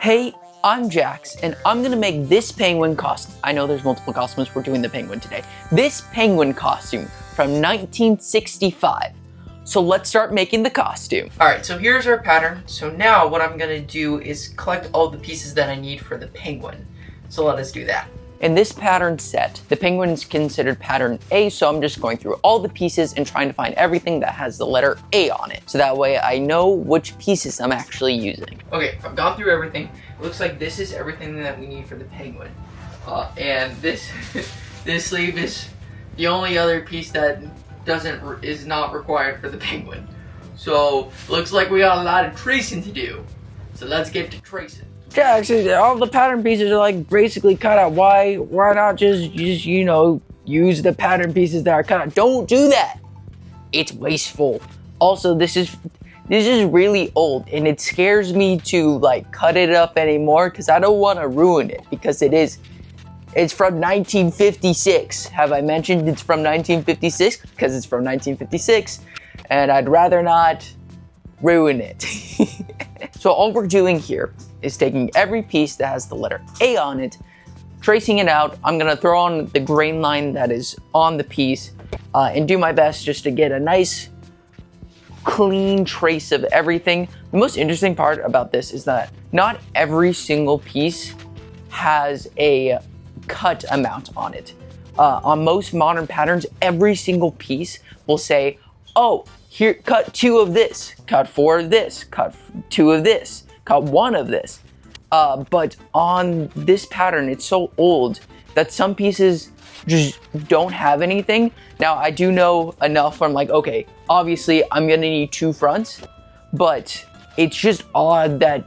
Hey, I'm Jax, and I'm gonna make this penguin costume. I know there's multiple costumes, we're doing the penguin today. This penguin costume from 1965. So let's start making the costume. All right, so here's our pattern. So now what I'm gonna do is collect all the pieces that I need for the penguin. So let us do that. In this pattern set, the penguin is considered pattern A, so I'm just going through all the pieces and trying to find everything that has the letter A on it. So that way I know which pieces I'm actually using. Okay, I've gone through everything. It looks like this is everything that we need for the penguin. And this, this sleeve is the only other piece that is not required for the penguin. So, looks like we got a lot of tracing to do. So let's get to tracing. Yeah, actually, all the pattern pieces are like basically cut out. Why not just you know, use the pattern pieces that are cut out? Don't do that. It's wasteful. Also, this is really old, and it scares me to like cut it up anymore because I don't want to ruin it because it's from 1956. Have I mentioned it's from 1956? Because it's from 1956, and I'd rather not ruin it. So all we're doing here is taking every piece that has the letter A on it, tracing it out. I'm gonna throw on the grain line that is on the piece and do my best just to get a nice clean trace of everything. The most interesting part about this is that not every single piece has a cut amount on it. On most modern patterns, every single piece will say, oh, here, cut 2 of this, cut 4 of this, cut 2 of this, cut 1 of this. But on this pattern, it's so old that some pieces just don't have anything. Now, I do know enough where I'm like, okay, obviously I'm gonna need 2 fronts, but it's just odd that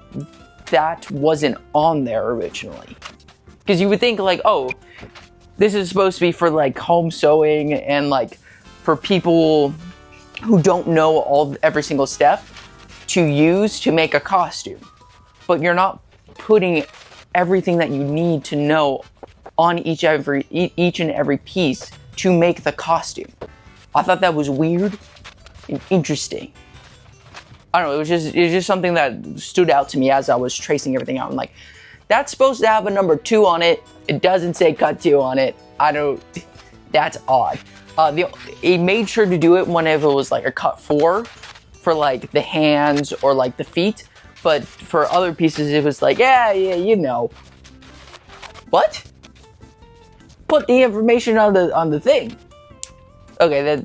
that wasn't on there originally. Because you would think like, oh, this is supposed to be for like home sewing and like for people who don't know every single step to use to make a costume. But you're not putting everything that you need to know on each and every piece to make the costume. I thought that was weird and interesting. I don't know, it was just something that stood out to me as I was tracing everything out. I'm like, that's supposed to have a number 2 on it. It doesn't say cut 2 on it. That's odd. It made sure to do it whenever it was like a cut 4 for like the hands or like the feet. But for other pieces, it was like, yeah, you know. What? Put the information on the thing. Okay,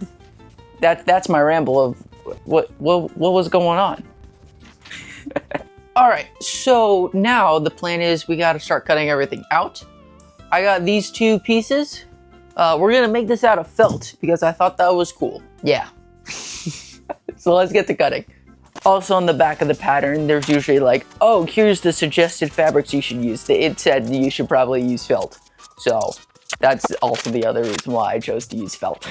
that's my ramble of what was going on. All right, so now the plan is we got to start cutting everything out. I got these 2 pieces. We're gonna make this out of felt because I thought that was cool. Yeah. So let's get to cutting. Also on the back of the pattern, there's usually like, oh, here's the suggested fabrics you should use. It said you should probably use felt. So that's also the other reason why I chose to use felt.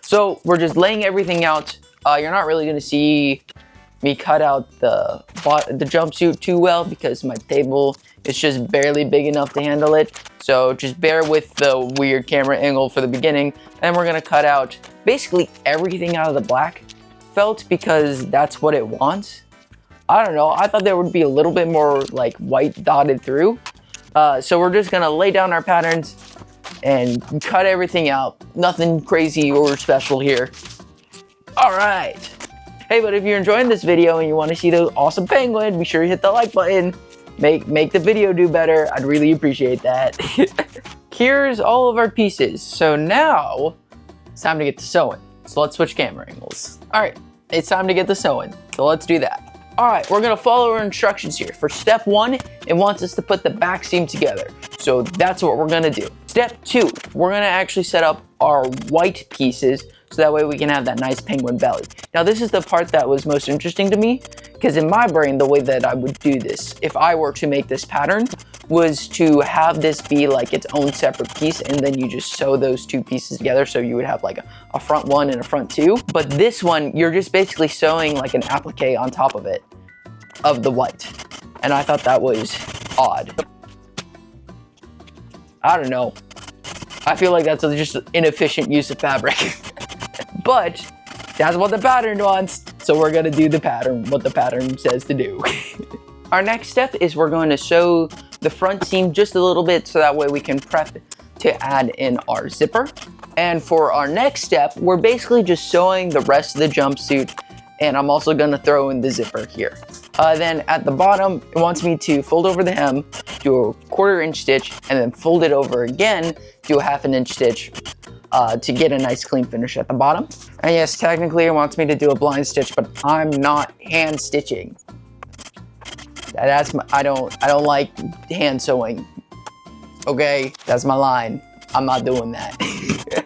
So we're just laying everything out. You're not really gonna see me cut out the jumpsuit too well because my table is just barely big enough to handle it. So just bear with the weird camera angle for the beginning. And we're gonna cut out basically everything out of the black felt because that's what it wants. I don't know, I thought there would be a little bit more like white dotted through. So we're just gonna lay down our patterns and cut everything out. Nothing crazy or special here. All right. Hey, but if you're enjoying this video and you want to see the awesome penguin, be sure to hit the like button. Make the video do better. I'd really appreciate that. Here's all of our pieces. So now it's time to get to sewing. So let's switch camera angles. All right, it's time to get to sewing. So let's do that. All right, we're gonna follow our instructions here. For step 1, it wants us to put the back seam together. So that's what we're gonna do. Step 2, we're gonna actually set up our white pieces so that way we can have that nice penguin belly. Now this is the part that was most interesting to me because in my brain, the way that I would do this, if I were to make this pattern, was to have this be like its own separate piece and then you just sew those 2 pieces together so you would have like a front 1 and a front 2. But this one, you're just basically sewing like an applique on top of it, of the white. And I thought that was odd. I don't know. I feel like that's just inefficient use of fabric. But that's what the pattern wants, so we're gonna do the pattern, what the pattern says to do. Our next step is we're going to sew the front seam just a little bit so that way we can prep to add in our zipper. And for our next step, we're basically just sewing the rest of the jumpsuit, and I'm also gonna throw in the zipper here. Then at the bottom, it wants me to fold over the hem, do a 1/4 inch stitch, and then fold it over again, do a 1/2 inch stitch to get a nice clean finish at the bottom. And yes, technically it wants me to do a blind stitch, but I'm not hand stitching. I don't like hand sewing. Okay, that's my line. I'm not doing that.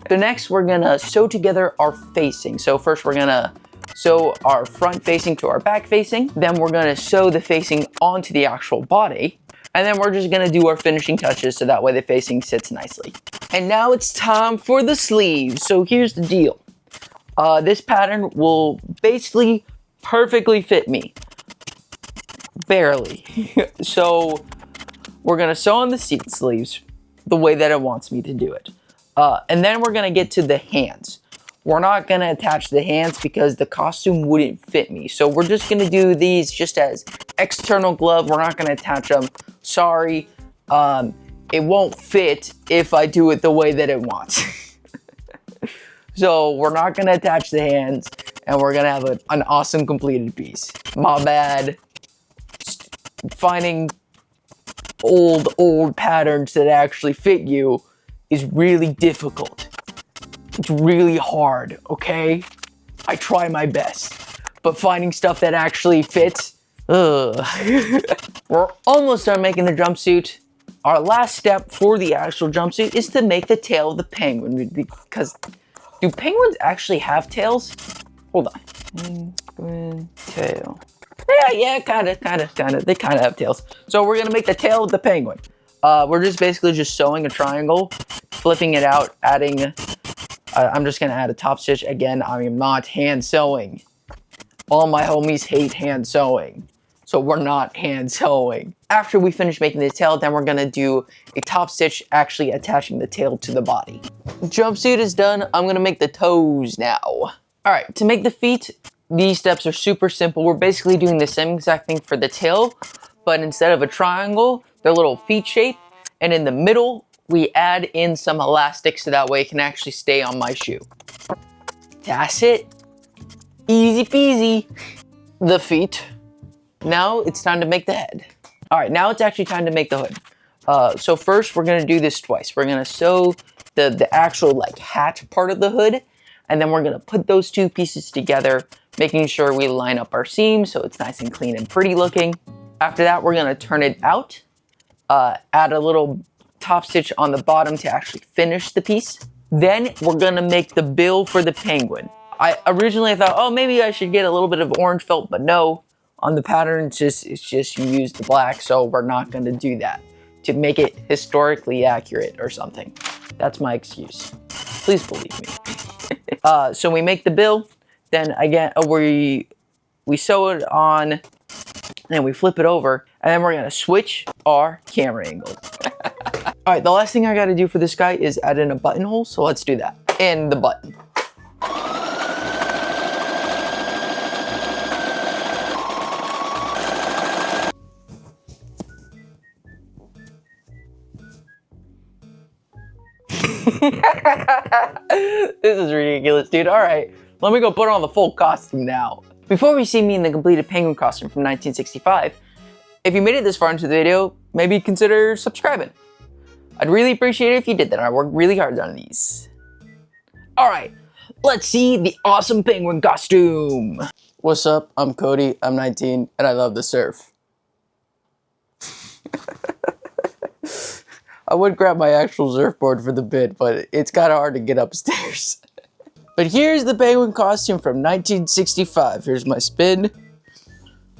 So next we're gonna sew together our facing. So first we're gonna sew our front facing to our back facing. Then we're gonna sew the facing onto the actual body. And then we're just gonna do our finishing touches so that way the facing sits nicely. And now it's time for the sleeves. So here's the deal. This pattern will basically perfectly fit me. Barely. So we're gonna sew on the seat sleeves the way that it wants me to do it. And then we're gonna get to the hands. We're not gonna attach the hands because the costume wouldn't fit me. So we're just gonna do these just as external glove. We're not gonna attach them. Sorry, it won't fit if I do it the way that it wants. So we're not gonna attach the hands, and we're gonna have an awesome completed piece. My bad. Finding old patterns that actually fit you is really difficult. It's really hard, okay? I try my best, but finding stuff that actually fits, ugh. We're almost done making the jumpsuit. Our last step for the actual jumpsuit is to make the tail of the penguin, because do penguins actually have tails? Hold on. Penguin tail. Yeah, kind of. They kind of have tails. So we're gonna make the tail of the penguin. We're just basically just sewing a triangle, flipping it out, adding, I'm just gonna add a top stitch. Again, I am not hand sewing. All my homies hate hand sewing, so we're not hand sewing. After we finish making the tail, then we're gonna do a top stitch, actually attaching the tail to the body. Jumpsuit is done. I'm gonna make the toes now. All right, to make the feet, these steps are super simple. We're basically doing the same exact thing for the tail, but instead of a triangle, they're little feet shape, and in the middle, we add in some elastic so that way it can actually stay on my shoe. That's it. Easy peasy. The feet. Now it's time to make the head. All right, now it's actually time to make the hood. So first we're gonna do this twice. We're gonna sew the actual like hat part of the hood, and then we're gonna put those two pieces together, making sure we line up our seams so it's nice and clean and pretty looking. After that, we're gonna turn it out, add a little top stitch on the bottom to actually finish the piece. Then we're gonna make the bill for the penguin. I originally thought, oh, maybe I should get a little bit of orange felt, but no, on the pattern, it's just you use the black, so we're not gonna do that to make it historically accurate or something. That's my excuse. Please believe me. So we make the bill, then again, we sew it on, and we flip it over, and then we're gonna switch our camera angle. All right, the last thing I gotta do for this guy is add in a buttonhole, so let's do that. And the button. This is ridiculous, dude. All right, let me go put on the full costume now. Before we see me in the completed penguin costume from 1965, if you made it this far into the video, maybe consider subscribing. I'd really appreciate it if you did that. I work really hard on these. All right, let's see the awesome penguin costume. What's up? I'm Cody, I'm 19, and I love the surf. I would grab my actual surfboard for the bit, but it's kind of hard to get upstairs. But here's the penguin costume from 1965. Here's my spin.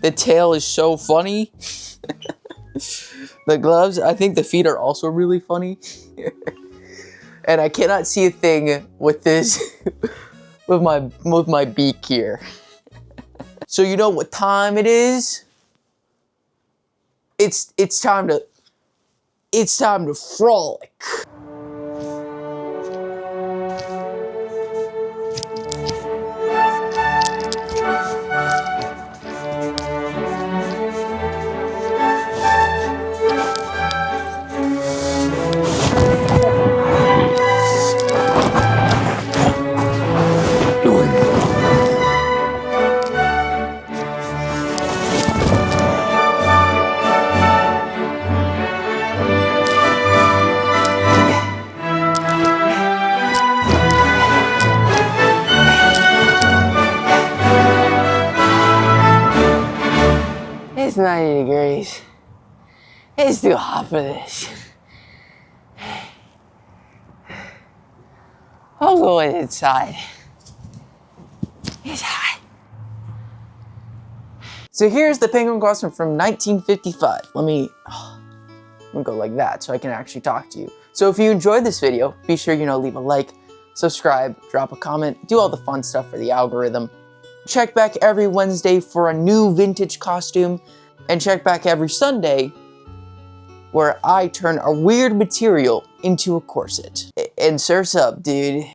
The tail is so funny. The gloves, I think the feet are also really funny. And I cannot see a thing with this, with my beak here. So you know what time it is? It's time to frolic. 90 degrees. It's too hot for this. I'll go inside. It's hot. So here's the penguin costume from 1955. Let me go like that so I can actually talk to you. So if you enjoyed this video, be sure, leave a like, subscribe, drop a comment, do all the fun stuff for the algorithm. Check back every Wednesday for a new vintage costume, and check back every Sunday where I turn a weird material into a corset. And surf's up, dude.